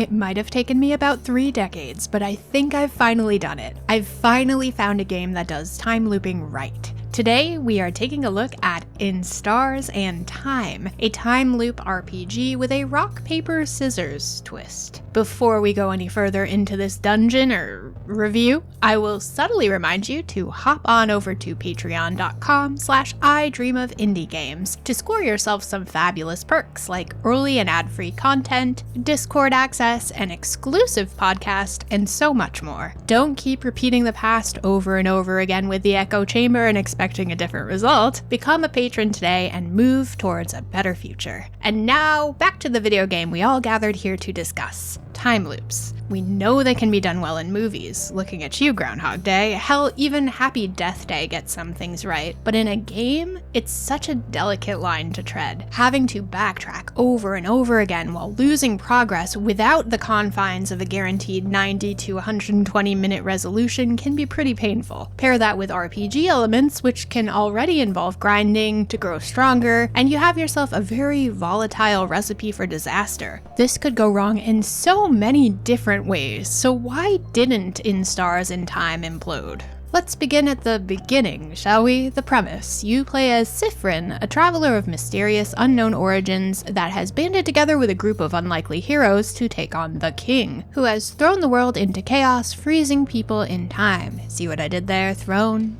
It might have taken me about 3 decades, but I think I've finally done it. I've finally found a game that does time looping right. Today, we are taking a look at In Stars and Time, a time loop RPG with a rock, paper, scissors twist. Before we go any further into this dungeon or review, I will subtly remind you to hop on over to patreon.com/idreamofindiegames to score yourself some fabulous perks like early and ad-free content, Discord access, an exclusive podcast, and so much more. Don't keep repeating the past over and over again with the echo chamber and expecting a different result. Become a patron today and move towards a better future. And now, back to the video game we all gathered here to discuss. Time loops. We know they can be done well in movies. Looking at you, Groundhog Day. Hell, even Happy Death Day gets some things right. But in a game, it's such a delicate line to tread. Having to backtrack over and over again while losing progress without the confines of a guaranteed 90 to 120 minute resolution can be pretty painful. Pair that with RPG elements, which can already involve grinding to grow stronger, and you have yourself a very volatile recipe for disaster. This could go wrong in so many different ways, so why didn't In Stars and Time implode? Let's begin at the beginning, shall we? The premise. You play as Siffrin, a traveler of mysterious, unknown origins that has banded together with a group of unlikely heroes to take on the King, who has thrown the world into chaos, freezing people in time. See what I did there? Thrown.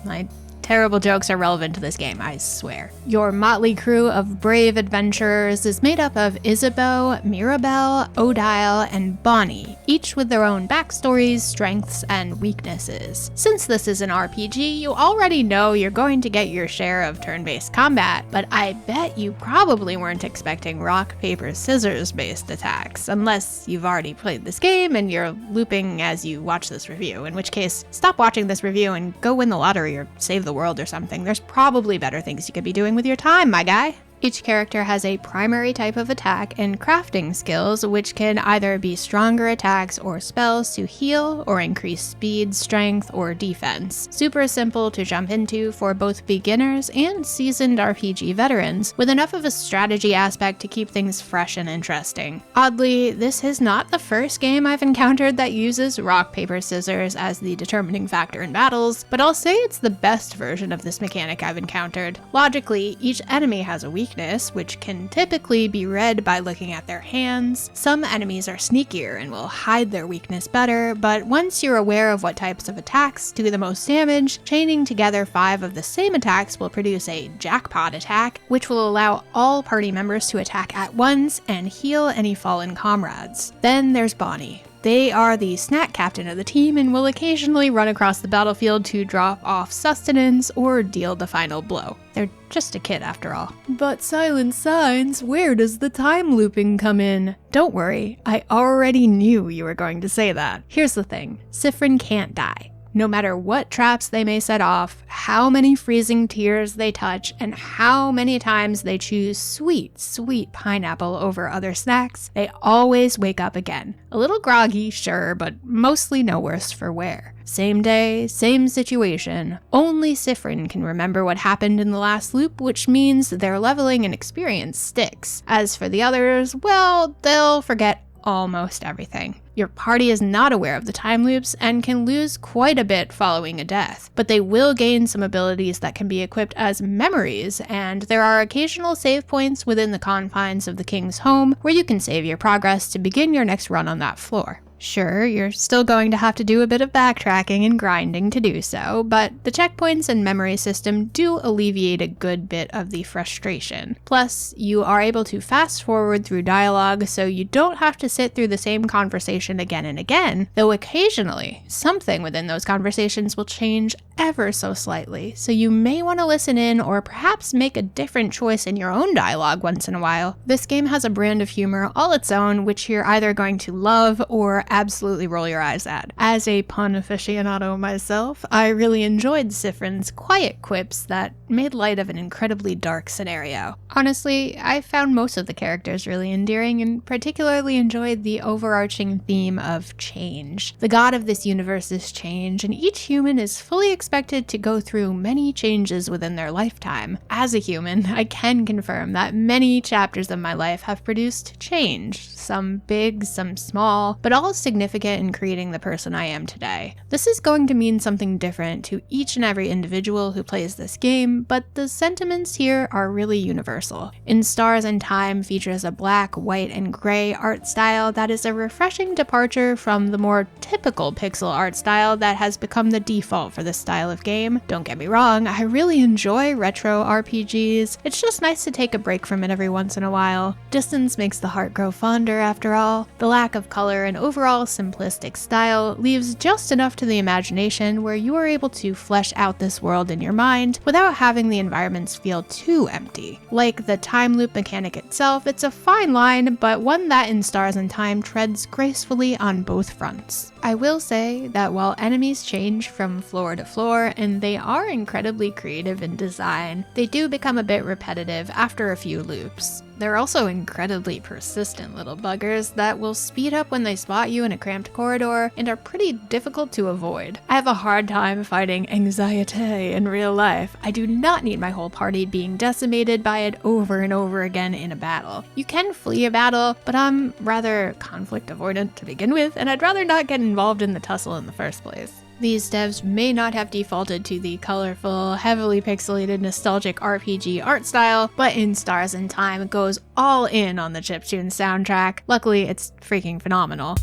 My terrible jokes are relevant to this game, I swear. Your motley crew of brave adventurers is made up of Isabeau, Mirabelle, Odile, and Bonnie, each with their own backstories, strengths, and weaknesses. Since this is an RPG, you already know you're going to get your share of turn-based combat, but I bet you probably weren't expecting rock, paper, scissors-based attacks, unless you've already played this game and you're looping as you watch this review, in which case, stop watching this review and go win the lottery or save the world or something. There's probably better things you could be doing with your time, my guy. Each character has a primary type of attack and crafting skills, which can either be stronger attacks or spells to heal or increase speed, strength, or defense. Super simple to jump into for both beginners and seasoned RPG veterans, with enough of a strategy aspect to keep things fresh and interesting. Oddly, this is not the first game I've encountered that uses rock, paper, scissors as the determining factor in battles, but I'll say it's the best version of this mechanic I've encountered. Logically, each enemy has a weakness, which can typically be read by looking at their hands. Some enemies are sneakier and will hide their weakness better, but once you're aware of what types of attacks do the most damage, chaining together 5 of the same attacks will produce a jackpot attack, which will allow all party members to attack at once and heal any fallen comrades. Then there's Bonnie. They are the snack captain of the team and will occasionally run across the battlefield to drop off sustenance or deal the final blow. They're just a kid after all. But SilentSigns, where does the time looping come in? Don't worry, I already knew you were going to say that. Here's the thing, Siffrin can't die. No matter what traps they may set off, how many freezing tears they touch, and how many times they choose sweet, sweet pineapple over other snacks, they always wake up again. A little groggy, sure, but mostly no worse for wear. Same day, same situation. Only Siffrin can remember what happened in the last loop, which means their leveling and experience sticks. As for the others, well, they'll forget almost everything. Your party is not aware of the time loops and can lose quite a bit following a death, but they will gain some abilities that can be equipped as memories, and there are occasional save points within the confines of the King's home where you can save your progress to begin your next run on that floor. Sure, you're still going to have to do a bit of backtracking and grinding to do so, but the checkpoints and memory system do alleviate a good bit of the frustration. Plus, you are able to fast forward through dialogue, so you don't have to sit through the same conversation again and again, though occasionally, something within those conversations will change ever so slightly, so you may want to listen in or perhaps make a different choice in your own dialogue once in a while. This game has a brand of humor all its own, which you're either going to love or absolutely roll your eyes at. As a pun aficionado myself, I really enjoyed Sifrin's quiet quips that made light of an incredibly dark scenario. Honestly, I found most of the characters really endearing and particularly enjoyed the overarching theme of change. The god of this universe is change, and each human is fully expected to go through many changes within their lifetime. As a human, I can confirm that many chapters of my life have produced change, some big, some small, but all significant in creating the person I am today. This is going to mean something different to each and every individual who plays this game, but the sentiments here are really universal. In Stars and Time features a black, white, and gray art style that is a refreshing departure from the more typical pixel art style that has become the default for this style of game. Don't get me wrong, I really enjoy retro RPGs. It's just nice to take a break from it every once in a while. Distance makes the heart grow fonder after all. The lack of color and overall simplistic style leaves just enough to the imagination where you are able to flesh out this world in your mind without having the environments feel too empty. Like the time loop mechanic itself, it's a fine line, but one that in Stars and Time treads gracefully on both fronts. I will say that while enemies change from floor to floor and they are incredibly creative in design, they do become a bit repetitive after a few loops. They're also incredibly persistent little buggers that will speed up when they spot you in a cramped corridor and are pretty difficult to avoid. I have a hard time fighting anxiety in real life. I do not need my whole party being decimated by it over and over again in a battle. You can flee a battle, but I'm rather conflict avoidant to begin with, and I'd rather not get involved in the tussle in the first place. These devs may not have defaulted to the colorful, heavily pixelated, nostalgic RPG art style, but in Stars and Time it goes all in on the chiptune soundtrack. Luckily, it's freaking phenomenal.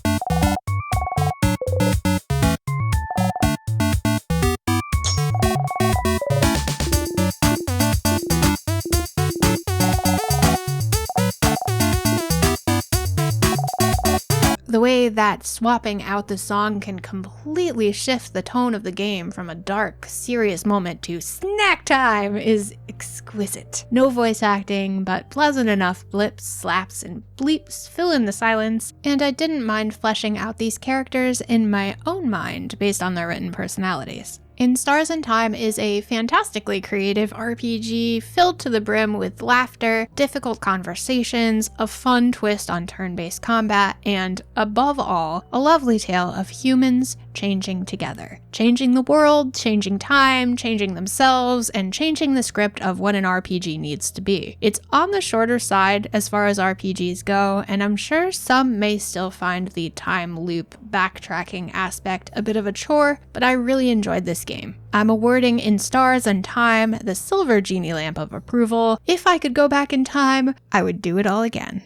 The way that swapping out the song can completely shift the tone of the game from a dark, serious moment to snack time is exquisite. No voice acting, but pleasant enough blips, slaps, and bleeps fill in the silence, and I didn't mind fleshing out these characters in my own mind based on their written personalities. In Stars and Time is a fantastically creative RPG filled to the brim with laughter, difficult conversations, a fun twist on turn-based combat, and, above all, a lovely tale of humans changing together. Changing the world, changing time, changing themselves, and changing the script of what an RPG needs to be. It's on the shorter side as far as RPGs go, and I'm sure some may still find the time loop backtracking aspect a bit of a chore, but I really enjoyed this game. I'm awarding In Stars and Time the silver genie lamp of approval. If I could go back in time, I would do it all again.